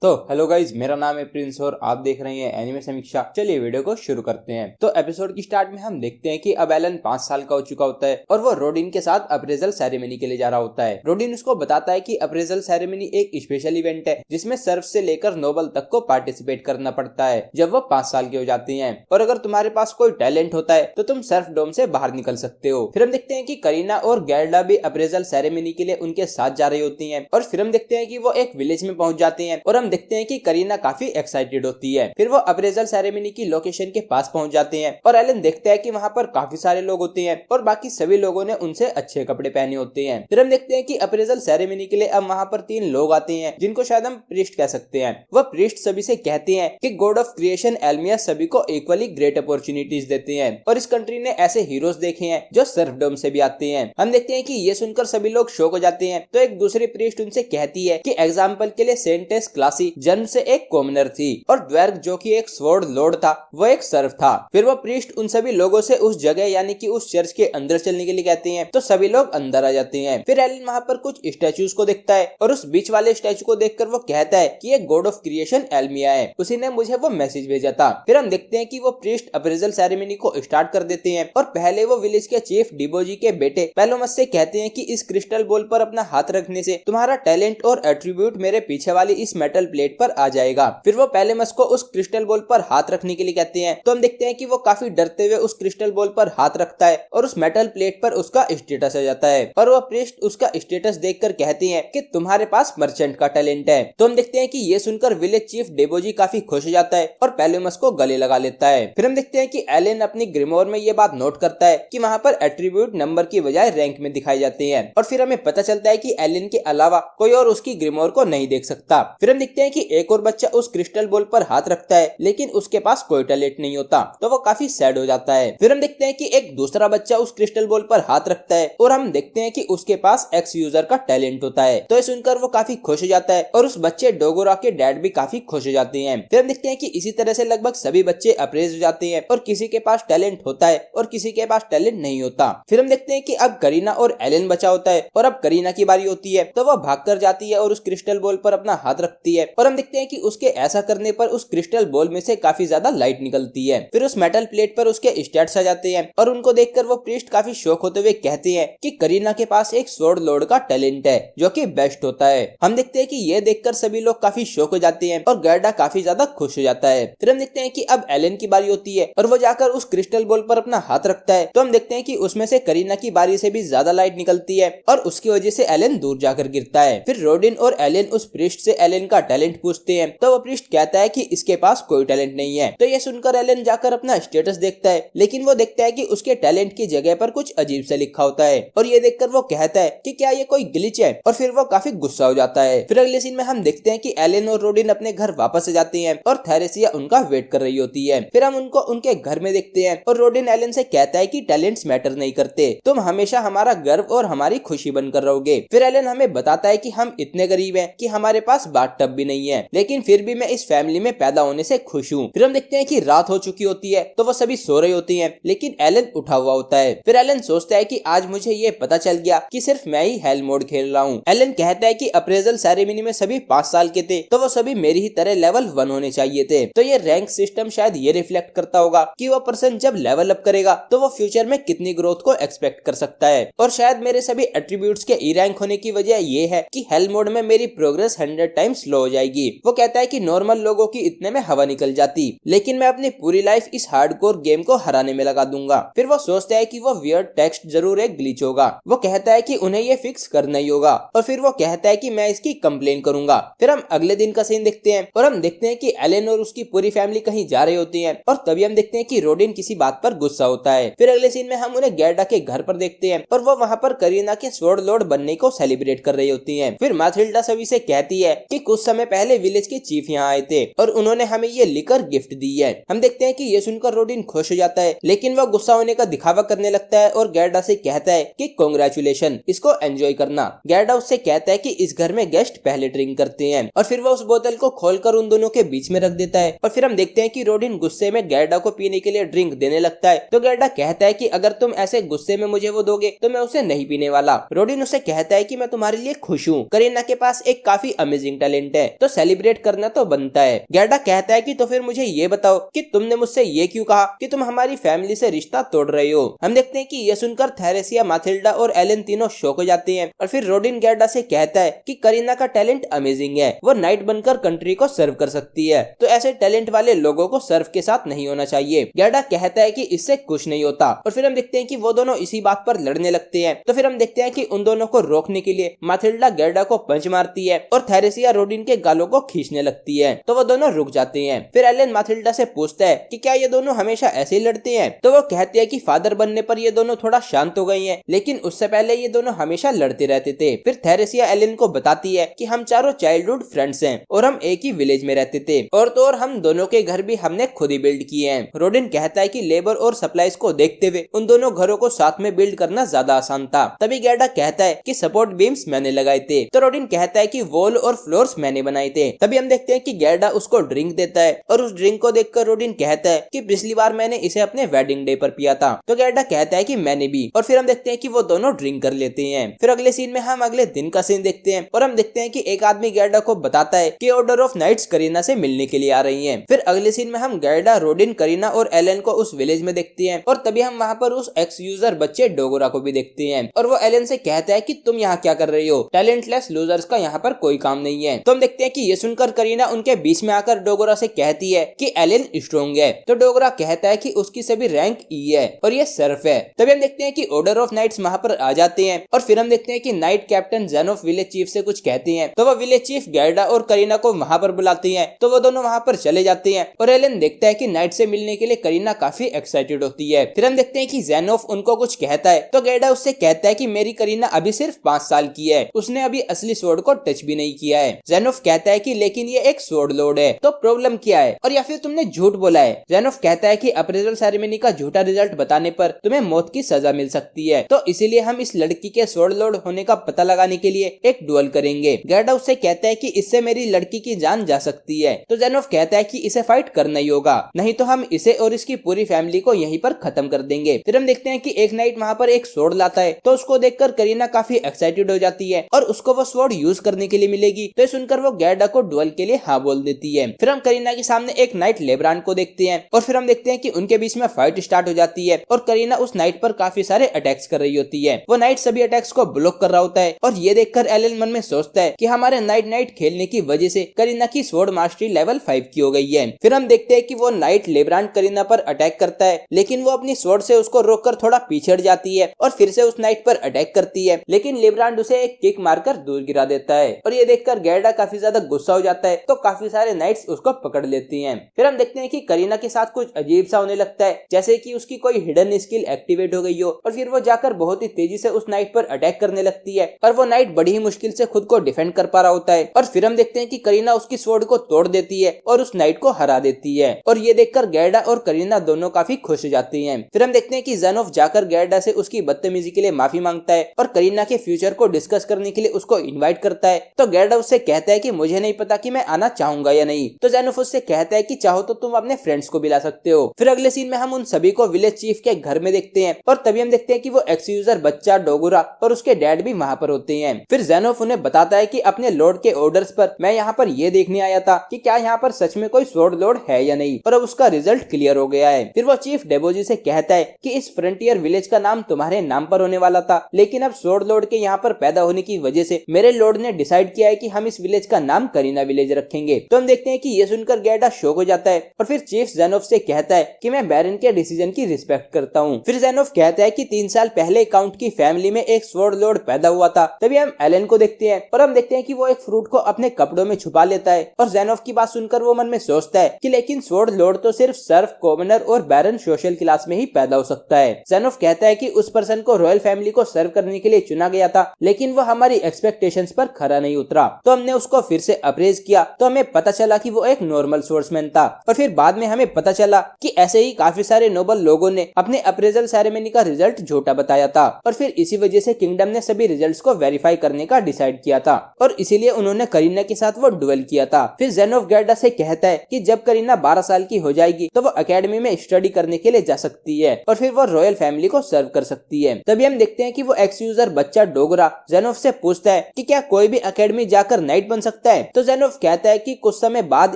तो hello guys, मेरा नाम है प्रिंस और आप देख रहे हैं एनिमे समीक्षा। चलिए वीडियो को शुरू करते हैं। तो एपिसोड की स्टार्ट में हम देखते हैं कि अब एलन 5 साल का हो चुका होता है और वो रोडिन के साथ अप्रेजल सेरेमनी के लिए जा रहा होता है। रोडिन उसको बताता है कि अप्रेजल सेरेमनी एक स्पेशल इवेंट है जिसमें सर्फ से लेकर नोबल तक को पार्टिसिपेट करना पड़ता है जब वो 5 साल के हो जाते हैं, और अगर तुम्हारे पास कोई टैलेंट होता है तो तुम सर्फ डोम से बाहर निकल सकते हो। फिर हम देखते हैं कि करीना और गैल्डा भी अप्रेजल सेरेमनी के लिए उनके साथ जा रही होती है, और फिर हम देखते हैं कि वो एक विलेज में पहुंच जाते हैं और हम देखते हैं कि करीना काफी एक्साइटेड होती है। फिर वो अप्रेजल सेरेमनी की लोकेशन के पास पहुंच जाते हैं और एलन देखता है कि वहां पर काफी सारे लोग होते हैं और बाकी सभी लोगों ने उनसे अच्छे कपड़े पहने होते हैं। फिर हम देखते हैं कि अप्रेजल सेरेमनी के लिए अब वहां पर 3 लोग आते हैं जिनको शायद हम प्रीस्ट कह सकते हैं। वह प्रीस्ट सभी से कहते हैं कि गॉड ऑफ क्रिएशन एल्मिया सभी को इक्वली ग्रेट अपॉर्चुनिटीज देते हैं और इस कंट्री ने ऐसे हीरोज देखे हैं जो सर्फडोम से भी आते हैं। हम देखते हैं कि ये सुनकर सभी लोग शॉक हो जाते हैं। तो एक दूसरी प्रीस्ट उनसे कहती है कि एग्जाम्पल के लिए सेंटेस क्लासी जन्म से एक कॉमनर थी और ड्वर्ग जो कि एक स्वॉर्ड लॉर्ड था वो एक सर्फ था। फिर वो प्रीस्ट उन सभी लोगों से उस जगह यानी कि उस चर्च के अंदर चलने के लिए कहते हैं, तो सभी लोग अंदर आ जाते हैं। फिर एलन वहां पर कुछ स्टैचूज को देखता है और उस बीच वाले स्टैचू को देखकर वो कहता है कि ये गॉड ऑफ क्रिएशन एल्मिया है, उसी ने मुझे वो मैसेज भेजा था। फिर हम देखते हैं कि वो प्रीस्ट अप्रेजल सेरेमनी को स्टार्ट कर देते हैं और पहले वो विलेज के चीफ डिबोजी के बेटे पेलोमस से कहते हैं कि इस क्रिस्टल बॉल पर अपना हाथ रखने से तुम्हारा टैलेंट और एट्रीब्यूट मेरे पीछे वाली इस मेटल प्लेट पर आ जाएगा। फिर वो पेलोमस को उस क्रिस्टल बॉल पर हाथ रखने के लिए कहते हैं, तो हम देखते हैं कि वो काफी डरते हुए उस क्रिस्टल बॉल पर हाथ रखता है और उस मेटल प्लेट पर उसका स्टेटस आ जाता है और वो प्रीस्ट उसका स्टेटस देखकर कहते हैं कि तुम्हारे पास मर्चेंट का टैलेंट है। तो हम देखते हैं कि ये सुनकर विलेज चीफ डेबोजी काफी खुश हो जाता है और पेलोमस को गले लगा लेता है। फिर हम देखते हैं कि एलन अपनी ग्रिमोर में ये बात नोट करता है कि वहाँ पर एट्रीब्यूट नंबर की बजाय रैंक में दिखाए जाते हैं, और फिर हमें पता चलता है कि एलन के अलावा कोई और उसकी ग्रिमोर को नहीं देख सकता। फिर हम देखते हैं कि एक और बच्चा उस क्रिस्टल बॉल पर हाथ रखता है लेकिन उसके पास कोई टैलेंट नहीं होता, तो वो काफी सैड हो जाता है। फिर हम देखते हैं कि एक दूसरा बच्चा उस क्रिस्टल बॉल पर हाथ रखता है और हम देखते हैं कि उसके पास एक्स यूजर का टैलेंट होता है, तो ये सुनकर वो काफी खुश हो जाता है और उस बच्चे डोगोरा के डैड भी काफी खुश हो जाते हैं। फिर हम देखते हैं कि इसी तरह से लगभग सभी बच्चे अप्रेज हो जाते हैं और किसी के पास टैलेंट होता है और किसी के पास टैलेंट नहीं होता। फिर हम देखते हैं कि अब करीना और एलन बचा होता है और अब करीना की बारी होती है, तो वह भाग कर जाती है और उस क्रिस्टल बॉल पर अपना हाथ रखती है और हम देखते हैं कि उसके ऐसा करने पर उस क्रिस्टल बॉल में से काफी ज्यादा लाइट निकलती है। फिर उस मेटल प्लेट पर उसके स्टैट्स आ जाते हैं और उनको देखकर वो प्रीस्ट काफी शौक होते हुए कहते हैं कि करीना के पास एक स्वॉर्ड लॉर्ड का टैलेंट है जो कि बेस्ट होता है। हम देखते हैं कि ये देखकर सभी लोग काफी शौक हो जाते हैं और गर्डा काफी ज्यादा खुश हो जाता है। फिर हम देखते हैं कि अब एलन की बारी होती है और वो जाकर उस क्रिस्टल बॉल पर अपना हाथ रखता है, तो हम देखते हैं कि उसमें से करीना की बारी से भी ज्यादा लाइट निकलती है और उसकी वजह से एलन दूर जाकर गिरता है। फिर रोडिन और एलन उस प्रीस्ट से एलन का टैलेंट पूछते हैं, तो वो प्रीस्ट कहता है कि इसके पास कोई टैलेंट नहीं है। तो ये सुनकर एलन जाकर अपना स्टेटस देखता है, लेकिन वो देखता है कि उसके टैलेंट की जगह पर कुछ अजीब सा लिखा होता है और ये देखकर वो कहता है कि क्या ये कोई ग्लिच है, और फिर वो काफी गुस्सा हो जाता है। फिर अगले सीन में हम देखते हैं कि एलन और रोडिन अपने घर वापस आ जाते हैं और थेरेसिया उनका वेट कर रही होती है। फिर हम उनको उनके घर में देखते हैं और रोडिन एलन से कहता है कि टैलेंट्स मैटर नहीं करते, तुम हमेशा हमारा गर्व और हमारी खुशी बनकर रहोगे। फिर एलन हमें बताता है कि हम इतने गरीब हैं कि हमारे पास बाथटब भी नहीं है, लेकिन फिर भी मैं इस फैमिली में पैदा होने से खुश हूँ। फिर हम देखते हैं कि रात हो चुकी होती है, तो वो सभी सो रही होती हैं, लेकिन एलन उठा हुआ होता है। फिर एलन सोचता है कि आज मुझे ये पता चल गया कि सिर्फ मैं ही हेल मोड खेल रहा हूँ। एलन कहता है कि अप्रेजल सेरेमनी में सभी 5 साल के थे, तो वो सभी मेरी ही तरह लेवल 1 होने चाहिए थे। तो ये रैंक सिस्टम शायद ये रिफ्लेक्ट करता होगा कि वो पर्सन जब लेवल अप करेगा तो वो फ्यूचर में कितनी ग्रोथ को एक्सपेक्ट कर सकता है, और शायद मेरे सभी एट्रीब्यूट्स के ई रैंक होने की वजह ये है कि हेल मोड में मेरी प्रोग्रेस 100 टाइम्स स्लो हो जाएगी। वो कहता है कि नॉर्मल लोगों की इतने में हवा निकल जाती, लेकिन मैं अपनी पूरी लाइफ इस हार्डकोर गेम को हराने में लगा दूंगा। फिर वो सोचता है कि वो वियर्ड टेक्स्ट जरूर एक ग्लिच होगा। वो कहता है कि उन्हें ये फिक्स करना ही होगा, और फिर वो कहता है कि मैं इसकी कंप्लेन करूंगा। फिर हम अगले दिन का सीन देखते हैं और हम देखते हैं कि एलन और उसकी पूरी फैमिली कहीं जा रही होती है, और तभी हम देखते हैं कि रोडिन किसी बात पर गुस्सा होता है। फिर अगले सीन में हम उन्हें गैर्डा के घर पर देखते हैं और वो वहाँ पर करीना के स्वॉर्ड लॉर्ड बनने को सेलिब्रेट कर रही होती है। फिर माथिल्डा सभी से कहती है कि कुछ समय पहले विलेज के चीफ यहाँ आए थे और उन्होंने हमें ये लिकर गिफ्ट दी है। हम देखते हैं कि ये सुनकर रोडिन खुश हो जाता है, लेकिन वो गुस्सा होने का दिखावा करने लगता है और गैर्डा से कहता है कि कांग्रेचुलेशन, इसको एंजॉय करना। गैर्डा उससे कहता है कि इस घर में गेस्ट पहले ड्रिंक करते हैं, और फिर वो उस बोतल को खोलकर उन दोनों के बीच में रख देता है। और फिर हम देखते हैं कि रोडिन गुस्से में गैर्डा को पीने के लिए ड्रिंक देने लगता है, तो गैर्डा कहता है कि अगर तुम ऐसे गुस्से में मुझे वो दोगे तो मैं उसे नहीं पीने वाला। रोडिन उसे कहता है कि मैं तुम्हारे लिए खुश हूँ, करीना के पास एक काफी अमेजिंग टैलेंट है तो सेलिब्रेट करना तो बनता है। गैडा कहता है कि तो फिर मुझे ये बताओ कि तुमने मुझसे ये क्यों कहा कि तुम हमारी फैमिली से रिश्ता तोड़ रहे हो। हम देखते हैं कि ये सुनकर थेरेसिया, माथिल्डा और एलन तीनों शॉक हो जाते हैं और फिर रोडिन गैडा से कहता है कि करीना का टैलेंट अमेजिंग है, वो नाइट बनकर कंट्री को सर्व कर सकती है, तो ऐसे टैलेंट वाले लोगों को सर्व के साथ नहीं होना चाहिए। गैडा कहता है कि इससे कुछ नहीं होता और फिर हम देखते हैं कि वो दोनों इसी बात पर लड़ने लगते हैं। तो फिर हम देखते हैं कि उन दोनों को रोकने के लिए माथिल्डा गैडा को पंच मारती है और थेरेसिया रोडिन के गालों को खींचने लगती है, तो वो दोनों रुक जाते हैं। फिर एलन माथिल्डा से पूछता है कि क्या ये दोनों हमेशा ऐसे ही लड़ते हैं, तो वो कहती है कि फादर बनने पर ये दोनों थोड़ा शांत हो गई हैं, लेकिन उससे पहले ये दोनों हमेशा लड़ते रहते थे। फिर थेरेसिया एलन को बताती है कि हम चारों चाइल्डहुड फ्रेंड्स हैं और हम एक ही विलेज में रहते थे, और तो और हम दोनों के घर भी हमने खुद ही बिल्ड किए हैं। रोडिन कहता है कि लेबर और सप्लाईज को देखते हुए उन दोनों घरों को साथ में बिल्ड करना ज्यादा आसान था। तभी गैडा कहता है कि सपोर्ट बीम्स मैंने लगाए थे, तो रोडिन कहता है कि वॉल और फ्लोर्स मैंने बनाए थे। तभी हम देखते हैं कि गैडा उसको ड्रिंक देता है और उस ड्रिंक को देखकर रोडिन कहता है कि पिछली बार मैंने इसे अपने वेडिंग डे पर पिया था, तो गैडा कहता है कि मैंने भी, और फिर हम देखते हैं कि वो दोनों ड्रिंक कर लेते हैं। फिर अगले सीन में हम अगले दिन का सीन देखते हैं और हम देखते हैं कि एक आदमी गैडा को बताता है कि ऑर्डर ऑफ नाइट्स करीना से मिलने के लिए आ रही हैं। फिर अगले सीन में हम गैडा, रोडिन, करीना और एलन को उस विलेज में देखते हैं और तभी हम वहाँ पर उस एक्स यूजर बच्चे डोगोरा को भी देखते हैं और वो एलन से कहता है कि तुम यहाँ क्या कर रही हो, टैलेंटलेस लूजर्स का यहाँ पर कोई काम नहीं है। तो हम देखते हैं कि ये सुनकर करीना उनके बीच में आकर डोगोरा से कहती है कि एलन स्ट्रॉन्ग है, तो डोगोरा कहता है कि उसकी सभी रैंक ई है और ये सर्फ है। तभी हम देखते हैं कि ऑर्डर ऑफ नाइट्स वहाँ पर आ जाते हैं और फिर हम देखते हैं कि नाइट कैप्टन जेनोफ विलेज चीफ से कुछ कहते हैं, तो वो विलेज चीफ गैडा और करीना को वहाँ पर बुलाती है, तो वो दोनों वहाँ पर चले जाते हैं और एलन देखता है कि नाइट से मिलने के लिए करीना काफी एक्साइटेड होती है। फिर हम देखते हैं कि जेनोफ उनको कुछ कहता है, तो गैडा उससे कहता है कि मेरी करीना अभी सिर्फ 5 साल की है, उसने अभी असली स्वॉर्ड को टच भी नहीं किया है। जेनोफ कहता है कि लेकिन ये एक स्वॉर्ड लॉर्ड है, तो प्रॉब्लम क्या है, और या फिर तुमने झूठ बोला है। जेनोफ कहता है कि अप्रेजल सेरेमनी का झूठा रिजल्ट बताने पर तुम्हें मौत की सजा मिल सकती है, तो इसीलिए हम इस लड़की के स्वॉर्ड लॉर्ड होने का पता लगाने के लिए एक डुएल करेंगे। गैडा उससे कहता है कि इससे मेरी लड़की की जान जा सकती है, तो जेनोफ कहता है कि इसे फाइट करना ही होगा, नहीं तो हम इसे और इसकी पूरी फैमिली को यहीं पर खत्म कर देंगे। फिर हम देखते हैं कि एक नाइट वहाँ पर एक स्वॉर्ड लाता है, तो उसको देखकर करीना काफी एक्साइटेड हो जाती है और उसको वो स्वॉर्ड यूज करने के लिए मिलेगी, तो सुनकर वो गैडा को डुएल के लिए हाँ बोल देती है। फिर हम करीना के सामने एक नाइट लेब्रान को देखते हैं और फिर हम देखते हैं कि उनके बीच में फाइट स्टार्ट हो जाती है और करीना उस नाइट पर काफी सारे अटैक्स कर रही होती है। वो नाइट सभी अटैक्स को ब्लॉक कर रहा होता है और ये देखकर एलन मन में सोचता है कि हमारे नाइट खेलने की वजह से करीना की स्वॉर्ड मास्टरी लेवल 5 की हो गई है। फिर हम देखते हैं कि वो नाइट लेब्रान करीना पर अटैक करता है, लेकिन वो अपनी स्वॉर्ड से उसको रोककर थोड़ा पीछे हट जाती है और फिर से उस नाइट पर अटैक करती है, लेकिन लेब्रान उसे एक किक मारकर दूर गिरा देता है और ये देखकर गैडा काफी ज्यादा गुस्सा हो जाता है, तो काफी सारे नाइट्स उसको पकड़ लेती हैं। फिर हम देखते हैं कि करीना के साथ कुछ अजीब सा होने लगता है, जैसे कि उसकी कोई हिडन स्किल एक्टिवेट हो गई हो, और फिर वो जाकर बहुत ही तेजी से उस नाइट पर अटैक करने लगती है और वो नाइट बड़ी ही मुश्किल से खुद को डिफेंड कर पा रहा होता है। और फिर हम देखते हैं कि करीना उसकी स्वॉर्ड को तोड़ देती है और उस नाइट को हरा देती है, और ये देखकर गैडा और करीना दोनों काफी खुश हो जाती हैं। फिर हम देखते हैं कि जेनोफ जाकर गैडा से उसकी बदतमीजी के लिए माफी मांगता है और करीना के फ्यूचर को डिस्कस करने के लिए उसको इनवाइट करता है, तो गैडा उससे कहता है कि मुझे नहीं पता कि मैं आना चाहूंगा या नहीं, तो जेनोफ उससे कहता है कि चाहो तो तुम अपने फ्रेंड्स को बुला सकते हो। फिर अगले सीन में हम उन सभी को विलेज चीफ के घर में देखते हैं और तभी हम देखते हैं कि वो एक्स यूजर बच्चा डोगोरा और उसके डैड भी वहाँ पर होते हैं। फिर जेनोफ उन्हें बताता है कि अपने लॉर्ड के ऑर्डर्स पर मैं यहाँ पर ये देखने आया था कि क्या यहाँ पर सच में कोई स्वॉर्ड लॉर्ड है या नहीं, और अब उसका रिजल्ट क्लियर हो गया है। फिर वो चीफ डेबोजी से कहता है कि इस फ्रंटियर विलेज का नाम तुम्हारे नाम पर होने वाला था, लेकिन अब स्वॉर्ड लॉर्ड के यहाँ पर पैदा होने की वजह से मेरे लॉर्ड ने डिसाइड किया है कि हम इस विलेज का नाम करीना विलेज रखेंगे। तो हम देखते हैं कि ये सुनकर गैडा शॉक हो जाता है और फिर चीफ जेनोफ से कहता है कि मैं बैरन के डिसीजन की रिस्पेक्ट करता हूँ। फिर जेनोफ कहता है कि 3 साल पहले काउंट की फैमिली में एक स्वॉर्ड लॉर्ड पैदा हुआ था। तभी हम एलन को देखते हैं और हम देखते हैं कि वो एक फ्रूट को अपने कपड़ों में छुपा लेता है और जेनोफ की बात सुनकर वो मन में सोचता है कि लेकिन स्वॉर्ड लॉर्ड तो सिर्फ सर्फ, कॉमनर और बैरन सोशल क्लास में ही पैदा हो सकता है। जेनोफ कहता है कि उस पर्सन को रॉयल फैमिली को सर्व करने के लिए चुना गया था, लेकिन वो हमारी एक्सपेक्टेशंस पर खरा नहीं उतरा, तो हमने उसको फिर से अप्रेज किया, तो हमें पता चला कि वो एक नॉर्मल सोर्समैन था। और फिर बाद में हमें पता चला कि ऐसे ही काफी सारे नोबल लोगों ने अपने अप्रेजल सेरेमनी का रिजल्ट झूठा बताया था और फिर इसी वजह से किंगडम ने सभी रिजल्ट्स को वेरीफाई करने का डिसाइड किया था और इसीलिए उन्होंने करीना के साथ वो डुएल किया था। फिर जेनोफ गैडा से कहता है कि जब करीना 12 साल की हो जाएगी तो वो एकेडमी में स्टडी करने के लिए जा सकती है और फिर वो रॉयल फैमिली को सर्व कर सकती है। तभी हम देखते हैं कि वो एक्स यूजर बच्चा डोगरा जेनोफ से पूछता है कि क्या कोई भी एकेडमी जाकर नाइट बन सकता सकता है। तो जेनोफ कहता है कि कुछ समय बाद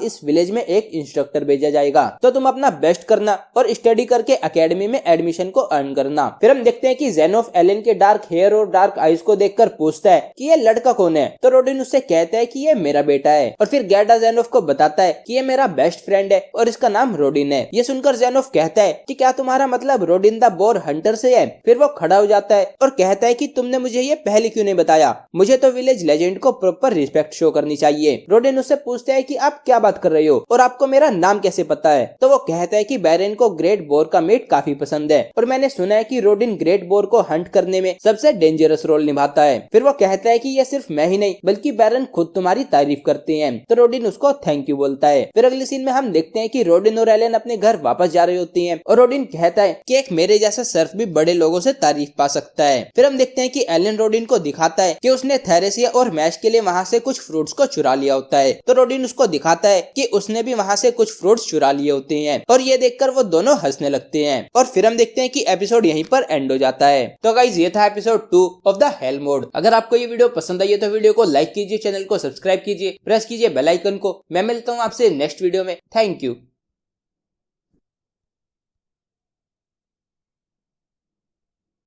इस विलेज में एक इंस्ट्रक्टर भेजा जाएगा, तो तुम अपना बेस्ट करना और स्टडी करके एकेडमी में एडमिशन को अर्न करना। फिर हम देखते हैं कि जेनोफ एलन के डार्क हेयर और डार्क आईज को देखकर पूछता है कि ये लड़का कौन है। तो रोडिन उससे कहता है कि ये मेरा बेटा है, और फिर गैडा जेनोफ को बताता है कि ये मेरा बेस्ट फ्रेंड है और इसका नाम रोडिन है। ये सुनकर जेनोफ कहता है कि क्या तुम्हारा मतलब रोडिन द बोर हंटर से है। फिर वो खड़ा हो जाता है और कहता है कि तुमने मुझे ये पहले क्यों नहीं बताया, मुझे तो विलेज लेजेंड को प्रॉपर रिस्पेक्ट शो करनी चाहिए। रोडिन उससे पूछता है कि आप क्या बात कर रहे हो और आपको मेरा नाम कैसे पता है। तो वो कहता है कि बैरन को ग्रेट बोर का मीट काफी पसंद है और मैंने सुना है कि रोडिन ग्रेट बोर को हंट करने में सबसे डेंजरस रोल निभाता है। फिर वो कहता है कि ये सिर्फ मैं ही नहीं बल्कि बैरन खुद तुम्हारी तारीफ करते हैं। तो रोडिन उसको थैंक यू बोलता है। फिर अगले सीन में हम देखते हैं कि रोडिन और एलन अपने घर वापस जा रही होती हैं और रोडिन कहता है कि एक मेरे जैसा सर्फ भी बड़े लोगों से तारीफ पा सकता है। फिर हम देखते हैं कि एलन रोडिन को दिखाता है कि उसने थेरेसिया और मैश के लिए वहाँ से कुछ फ्रूट्स को चुरा लिया होता है। तो रोडिन उसको दिखाता है कि उसने भी वहाँ से कुछ फ्रूट्स चुरा लिए होते हैं और ये देखकर वो दोनों हंसने लगते हैं। और फिर हम देखते हैं कि एपिसोड यहीं पर एंड हो जाता है। तो गाइस ये था episode 2 of the hell mode. अगर आपको ये वीडियो पसंद आई है तो वीडियो को लाइक कीजिए, चैनल को सब्सक्राइब कीजिए, प्रेस कीजिए बेल आइकन को। मैं मिलता हूँ आपसे नेक्स्ट वीडियो में। Thank you.